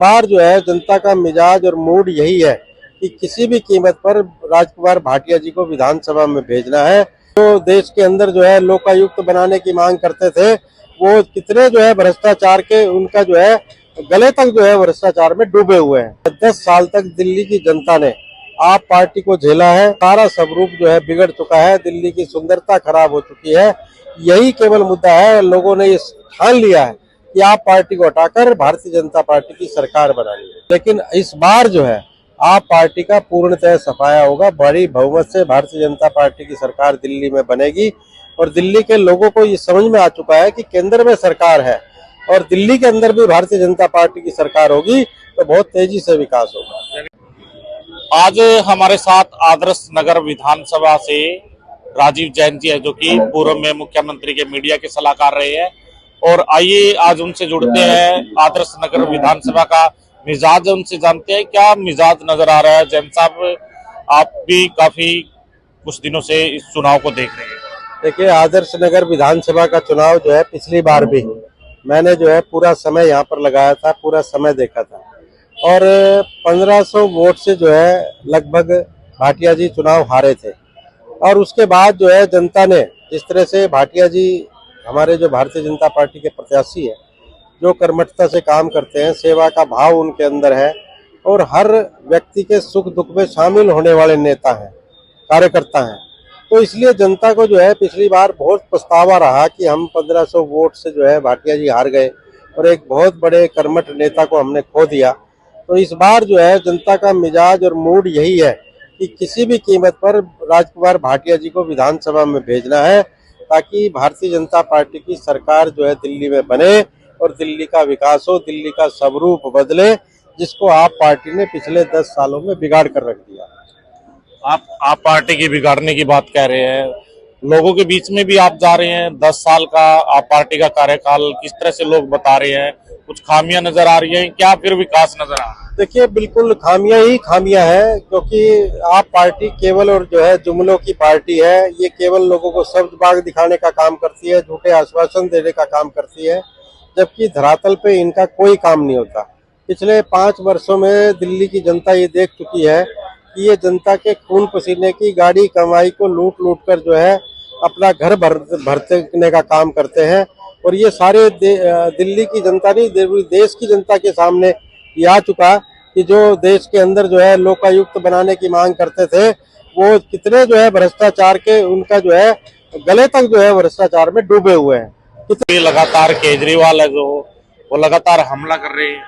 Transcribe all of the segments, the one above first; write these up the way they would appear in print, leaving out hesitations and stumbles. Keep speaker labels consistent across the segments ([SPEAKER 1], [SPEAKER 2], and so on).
[SPEAKER 1] बार जो है जनता का मिजाज और मूड यही है कि किसी भी कीमत पर राजकुमार भाटिया जी को विधानसभा में भेजना है। तो देश के अंदर जो है लोकायुक्त बनाने की मांग करते थे, वो कितने जो है भ्रष्टाचार के उनका जो है गले तक जो है भ्रष्टाचार में डूबे हुए हैं। 10 साल तक दिल्ली की जनता ने आप पार्टी को झेला है, सारा स्वरूप जो है बिगड़ चुका है, दिल्ली की सुंदरता खराब हो चुकी है। यही केवल मुद्दा है, लोगों ने ये ठान लिया है कि आप पार्टी को हटाकर भारतीय जनता पार्टी की सरकार बनानी है। लेकिन इस बार जो है आप पार्टी का पूर्णतः सफाया होगा, बड़ी बहुमत से भारतीय जनता पार्टी की सरकार दिल्ली में बनेगी और दिल्ली के लोगों को ये समझ में आ चुका है कि केंद्र में सरकार है और दिल्ली के अंदर भी भारतीय जनता पार्टी की सरकार होगी तो बहुत तेजी से विकास होगा।
[SPEAKER 2] आज हमारे साथ आदर्श नगर विधानसभा से राजीव जैन जी है, जो कि पूर्व में मुख्यमंत्री के मीडिया के सलाहकार रहे हैं। और आइए आज उनसे जुड़ते हैं, आदर्श नगर विधानसभा का मिजाज उनसे जानते हैं। क्या मिजाज नजर आ रहा है जैन साहब? आप भी काफी कुछ दिनों से इस चुनाव को देख रहे हैं।
[SPEAKER 1] देखिए, आदर्श नगर विधानसभा का चुनाव जो है पिछली बार भी मैंने जो है पूरा समय यहाँ पर लगाया था, पूरा समय देखा था और 1500 वोट से जो है लगभग भाटिया जी चुनाव हारे थे। और उसके बाद जो है जनता ने जिस तरह से भाटिया जी हमारे जो भारतीय जनता पार्टी के प्रत्याशी है, जो कर्मठता से काम करते हैं, सेवा का भाव उनके अंदर है और हर व्यक्ति के सुख दुख में शामिल होने वाले नेता हैं, कार्यकर्ता हैं, तो इसलिए जनता को जो है पिछली बार बहुत पछतावा रहा कि हम 1500 वोट से जो है भाटिया जी हार गए और एक बहुत बड़े कर्मठ नेता को हमने खो दिया। तो इस बार जो है जनता का मिजाज और मूड यही है कि किसी भी कीमत पर राजकुमार भाटिया जी को विधानसभा में भेजना है, ताकि भारतीय जनता पार्टी की सरकार जो है दिल्ली में बने और दिल्ली का विकास हो, दिल्ली का स्वरूप बदले, जिसको आप पार्टी ने पिछले 10 सालों में बिगाड़ कर रख दिया।
[SPEAKER 2] आप पार्टी की बिगाड़ने की बात कह रहे हैं, लोगों के बीच में भी आप जा रहे हैं। 10 साल का आप पार्टी का कार्यकाल किस तरह से लोग बता रहे हैं, कुछ खामियां नजर आ रही हैं, क्या फिर विकास नजर आ रहा है?
[SPEAKER 1] देखिए, बिल्कुल खामियां ही खामियां है, क्योंकि आप पार्टी केवल और जो है जुमलों की पार्टी है। ये केवल लोगों को शब्द बाग दिखाने का काम करती है, झूठे आश्वासन देने का काम करती है, जबकि धरातल पे इनका कोई काम नहीं होता। पिछले 5 वर्षों में दिल्ली की जनता ये देख चुकी है कि ये जनता के खून पसीने की गाड़ी कमाई को लूट लूट कर जो है अपना घर भरने का काम करते हैं। और ये सारे दिल्ली की जनता नहीं, देश की जनता के सामने ये आ चुका कि जो देश के अंदर जो है लोकायुक्त बनाने की मांग करते थे, वो कितने जो है भ्रष्टाचार के उनका जो है गले तक जो है भ्रष्टाचार में डूबे हुए हैं।
[SPEAKER 2] लगातार केजरीवाल है जो वो लगातार हमला कर रहे हैं।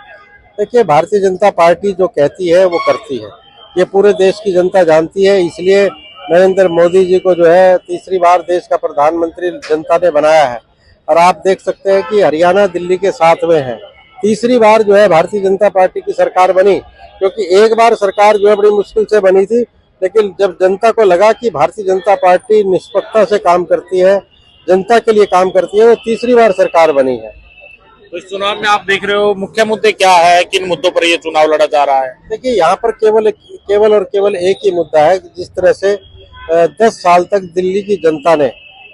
[SPEAKER 1] देखिए, भारतीय जनता पार्टी जो कहती है वो करती है, ये पूरे देश की जनता जानती है। इसलिए नरेंद्र मोदी जी को जो है तीसरी बार देश का प्रधानमंत्री जनता ने बनाया है। और आप देख सकते हैं कि हरियाणा दिल्ली के साथ में है। तीसरी बार जो है भारतीय जनता पार्टी की सरकार बनी, क्योंकि एक बार सरकार जो है बड़ी मुश्किल से बनी थी, लेकिन जब जनता को लगा कि भारतीय जनता पार्टी निष्पक्षता से काम करती है, जनता के लिए काम करती है, वो तीसरी बार सरकार बनी है।
[SPEAKER 2] तो इस चुनाव में आप देख रहे हो मुख्य मुद्दे क्या है, किन मुद्दों पर ये चुनाव लड़ा जा रहा है?
[SPEAKER 1] देखिए, यहाँ पर केवल एक ही मुद्दा है, जिस तरह से 10 साल तक दिल्ली की जनता ने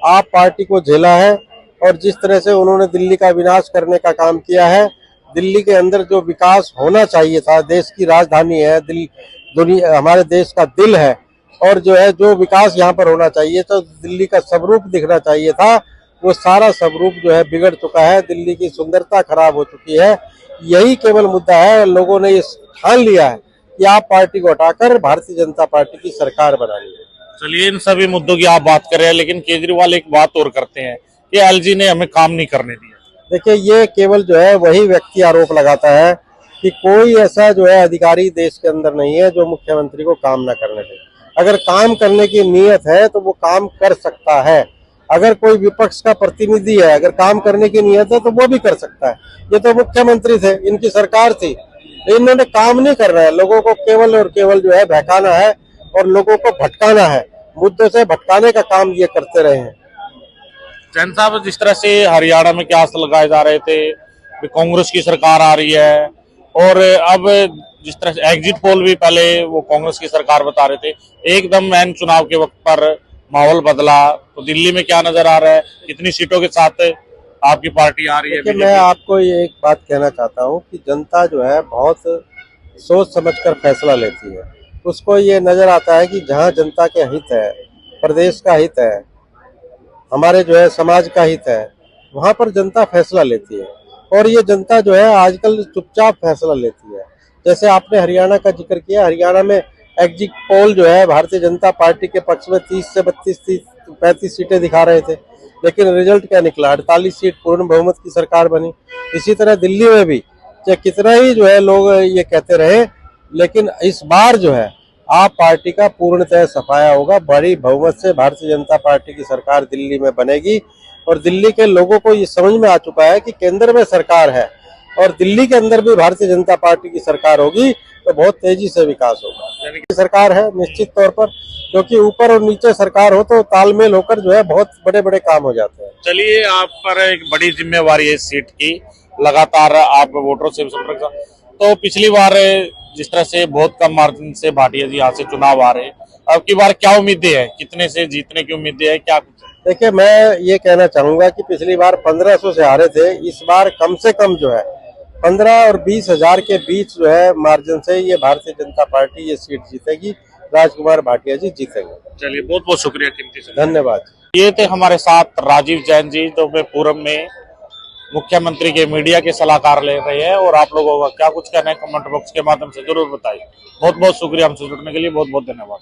[SPEAKER 1] आप पार्टी को झेला है और जिस तरह से उन्होंने दिल्ली का विनाश करने का काम किया है। दिल्ली के अंदर जो विकास होना चाहिए था, देश की राजधानी है, दुनिया हमारे देश का दिल है, और जो है जो विकास यहाँ पर होना चाहिए तो दिल्ली का स्वरूप दिखना चाहिए था, वो सारा स्वरूप जो है बिगड़ चुका है। दिल्ली की सुंदरता खराब हो चुकी है। यही केवल मुद्दा है, लोगों ने ये ठान लिया है कि आप पार्टी को हटाकर भारतीय जनता पार्टी की सरकार बनानी है।
[SPEAKER 2] चलिए, इन सभी मुद्दों की आप बात कर रहे हैं, लेकिन केजरीवाल एक बात और करते हैं कि एलजी ने हमें काम नहीं करने दिया।
[SPEAKER 1] देखिए, ये केवल जो है वही व्यक्ति आरोप लगाता है कि कोई ऐसा जो है अधिकारी देश के अंदर नहीं है जो मुख्यमंत्री को काम ना करने दे। अगर काम करने की नीयत है तो वो काम कर सकता है। अगर कोई विपक्ष का प्रतिनिधि है, अगर काम करने की नीयत है तो वो भी कर सकता है। ये तो मुख्यमंत्री थे, इनकी सरकार थी, इन्होंने काम नहीं करना है, लोगों को केवल और केवल जो है बहकाना है और लोगों को भटकाना है, मुद्दों से भटकाने का काम ये करते रहे हैं।
[SPEAKER 2] जैन साहब, जिस तरह से हरियाणा में क्या लगाए जा रहे थे, कांग्रेस की सरकार आ रही है, और अब जिस तरह से एग्जिट पोल भी पहले वो कांग्रेस की सरकार बता रहे थे, एकदम ऐन चुनाव के वक्त पर माहौल बदला, तो दिल्ली में क्या नजर आ रहा है, कितनी सीटों के साथ आपकी पार्टी आ रही है
[SPEAKER 1] देखिए, मैं
[SPEAKER 2] बीजेपी।
[SPEAKER 1] आपको ये एक बात कहना चाहता हूँ कि जनता जो है बहुत सोच समझकर फैसला लेती है। उसको ये नजर आता है कि जहाँ जनता के हित है, प्रदेश का हित है, हमारे जो है समाज का हित है, वहाँ पर जनता फैसला लेती है। और ये जनता जो है आजकल चुपचाप फैसला लेती है। जैसे आपने हरियाणा का जिक्र किया, हरियाणा में एग्जिट पोल जो है भारतीय जनता पार्टी के पक्ष में 30 से 35 सीटें दिखा रहे थे, लेकिन रिजल्ट क्या निकला? 48 सीट पूर्ण बहुमत की सरकार बनी। इसी तरह दिल्ली में भी चाहे कितना ही जो है लोग ये कहते रहे, लेकिन इस बार जो है आप पार्टी का पूर्णतः सफाया होगा। बड़ी बहुमत से भारतीय जनता पार्टी की सरकार दिल्ली में बनेगी और दिल्ली के लोगों को ये समझ में आ चुका है कि केंद्र में सरकार है और दिल्ली के अंदर भी भारतीय जनता पार्टी की सरकार होगी तो बहुत तेजी से विकास होगा। सरकार है निश्चित तौर पर, क्योंकि ऊपर और नीचे सरकार हो तो तालमेल होकर जो है बहुत बड़े बड़े काम हो जाते हैं।
[SPEAKER 2] चलिए, आप पर एक बड़ी जिम्मेवारी है इस सीट की, लगातार आप वोटरों से संपर्क। तो पिछली बार जिस तरह से बहुत कम मार्जिन से भाटिया जी यहाँ से चुनाव आ रहे हैं, अब की बार क्या उम्मीदें हैं, कितने से जीतने की उम्मीदें हैं, क्या कुछ?
[SPEAKER 1] देखिए, मैं ये कहना चाहूंगा कि पिछली बार 1500 से हारे थे, इस बार कम से कम जो है 15 और 20 हजार के बीच जो है मार्जिन से ये भारतीय जनता पार्टी ये सीट जीतेगी। राजकुमार भाटिया जी जीतेंगे।
[SPEAKER 2] चलिए, बहुत बहुत शुक्रिया कीमती समय।
[SPEAKER 1] धन्यवाद।
[SPEAKER 2] ये थे हमारे साथ राजीव जैन जी, जो वे पूर्व में मुख्यमंत्री के मीडिया के सलाहकार ले रहे हैं। और आप लोगों का क्या कुछ कहना है कमेंट बॉक्स के माध्यम से जरूर बताइए। बहुत बहुत शुक्रिया हमसे जुड़ने के लिए, बहुत बहुत धन्यवाद।